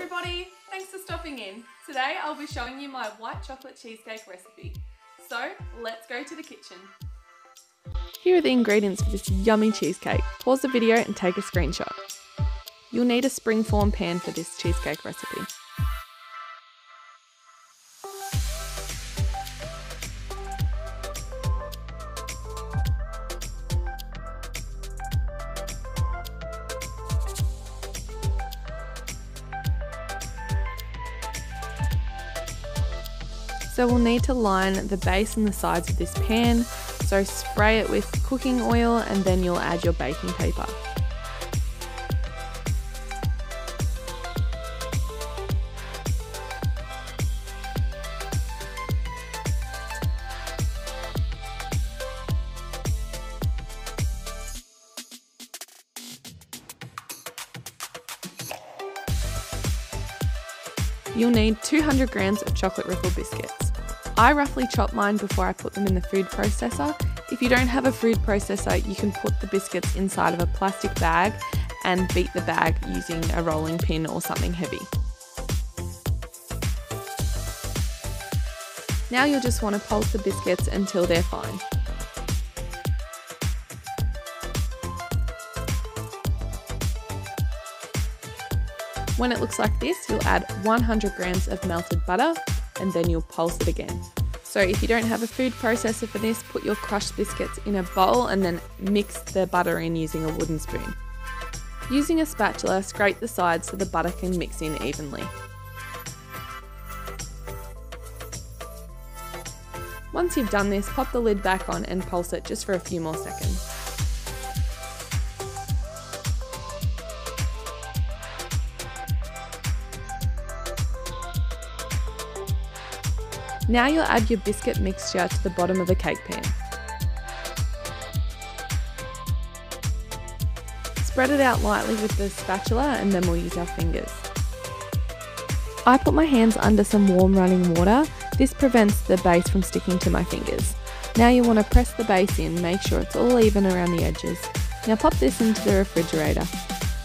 everybody, thanks for stopping in. Today I'll be showing you my white chocolate cheesecake recipe. So let's go to the kitchen. Here are the ingredients for this yummy cheesecake. Pause the video and take a screenshot. You'll need a springform pan for this cheesecake recipe. So we'll need to line the base and the sides of this pan, so spray it with cooking oil and then you'll add your baking paper. You'll need 200 grams of chocolate ripple biscuits. I roughly chop mine before I put them in the food processor. If you don't have a food processor, you can put the biscuits inside of a plastic bag and beat the bag using a rolling pin or something heavy. Now you'll just want to pulse the biscuits until they're fine. When it looks like this, you'll add 100 grams of melted butter and then you'll pulse it again. So if you don't have a food processor for this, put your crushed biscuits in a bowl and then mix the butter in using a wooden spoon. Using a spatula, scrape the sides so the butter can mix in evenly. Once you've done this, pop the lid back on and pulse it just for a few more seconds. Now you'll add your biscuit mixture to the bottom of the cake pan. Spread it out lightly with the spatula and then we'll use our fingers. I put my hands under some warm running water. This prevents the base from sticking to my fingers. Now you want to press the base in, make sure it's all even around the edges. Now pop this into the refrigerator.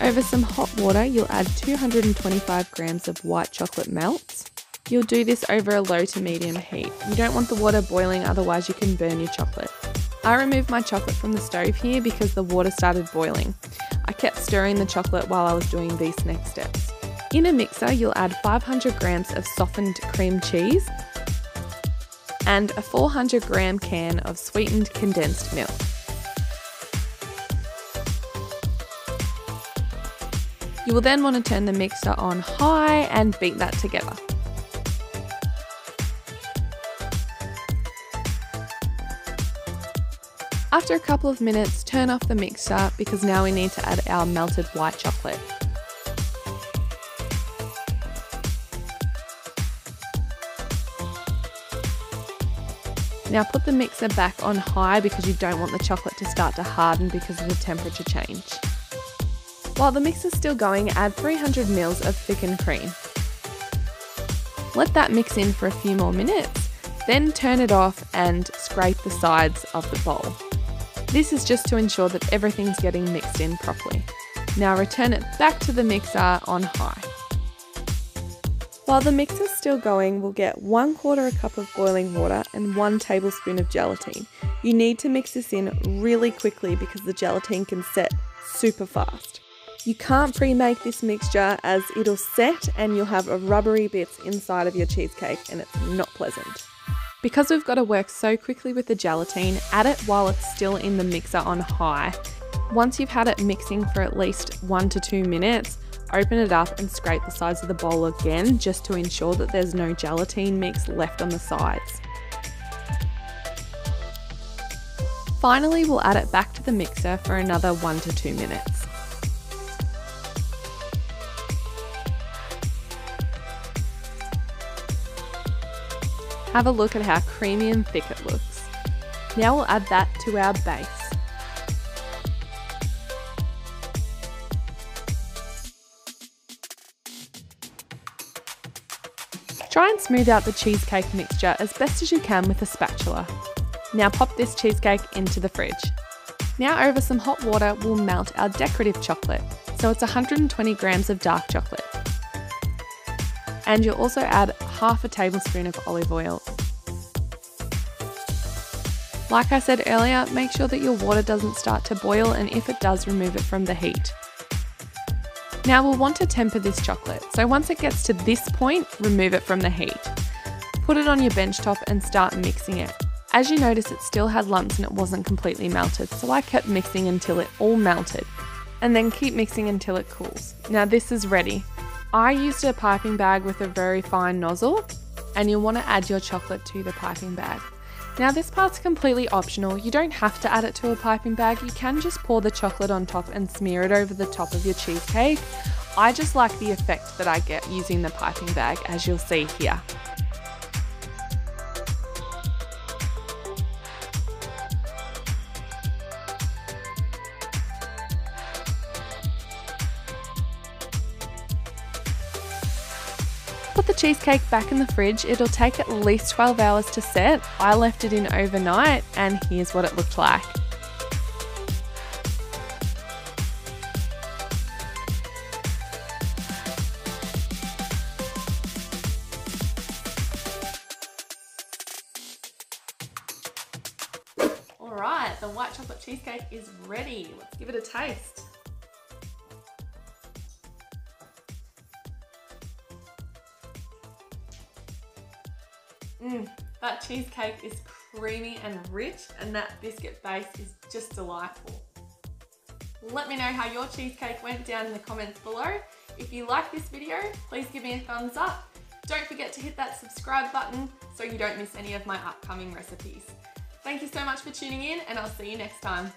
Over some hot water, you'll add 225 grams of white chocolate melts. You'll do this over a low to medium heat. You don't want the water boiling, otherwise you can burn your chocolate. I removed my chocolate from the stove here because the water started boiling. I kept stirring the chocolate while I was doing these next steps. In a mixer, you'll add 500 grams of softened cream cheese and a 400 gram can of sweetened condensed milk. You will then want to turn the mixer on high and beat that together. After a couple of minutes, turn off the mixer because now we need to add our melted white chocolate. Now put the mixer back on high because you don't want the chocolate to start to harden because of the temperature change. While the mix is still going, add 300 ml of thickened cream. Let that mix in for a few more minutes, then turn it off and scrape the sides of the bowl. This is just to ensure that everything's getting mixed in properly. Now return it back to the mixer on high. While the mix is still going, we'll get 1/4 cup of boiling water and 1 tablespoon of gelatine. You need to mix this in really quickly because the gelatine can set super fast. You can't pre-make this mixture as it'll set and you'll have a rubbery bits inside of your cheesecake and it's not pleasant. Because we've got to work so quickly with the gelatine, add it while it's still in the mixer on high. Once you've had it mixing for at least 1 to 2 minutes, open it up and scrape the sides of the bowl again just to ensure that there's no gelatine mix left on the sides. Finally, we'll add it back to the mixer for another 1 to 2 minutes. Have a look at how creamy and thick it looks. Now we'll add that to our base. Try and smooth out the cheesecake mixture as best as you can with a spatula. Now pop this cheesecake into the fridge. Now over some hot water, we'll melt our decorative chocolate. So it's 120 grams of dark chocolate. And you'll also add half a tablespoon of olive oil. Like I said earlier, make sure that your water doesn't start to boil, and if it does, remove it from the heat. Now we'll want to temper this chocolate, so once it gets to this point, remove it from the heat. Put it on your bench top and start mixing it. As you notice, it still had lumps and it wasn't completely melted, so I kept mixing until it all melted. And then keep mixing until it cools. Now this is ready. I used a piping bag with a very fine nozzle, and you'll want to add your chocolate to the piping bag. Now this part's completely optional. You don't have to add it to a piping bag. You can just pour the chocolate on top and smear it over the top of your cheesecake. I just like the effect that I get using the piping bag, as you'll see here. Put the cheesecake back in the fridge. It'll take at least 12 hours to set. I left it in overnight, and here's what it looked like. All right, the white chocolate cheesecake is ready. Let's give it a taste. That cheesecake is creamy and rich, and that biscuit base is just delightful. Let me know how your cheesecake went down in the comments below. If you like this video, please give me a thumbs up. Don't forget to hit that subscribe button so you don't miss any of my upcoming recipes. Thank you so much for tuning in, and I'll see you next time.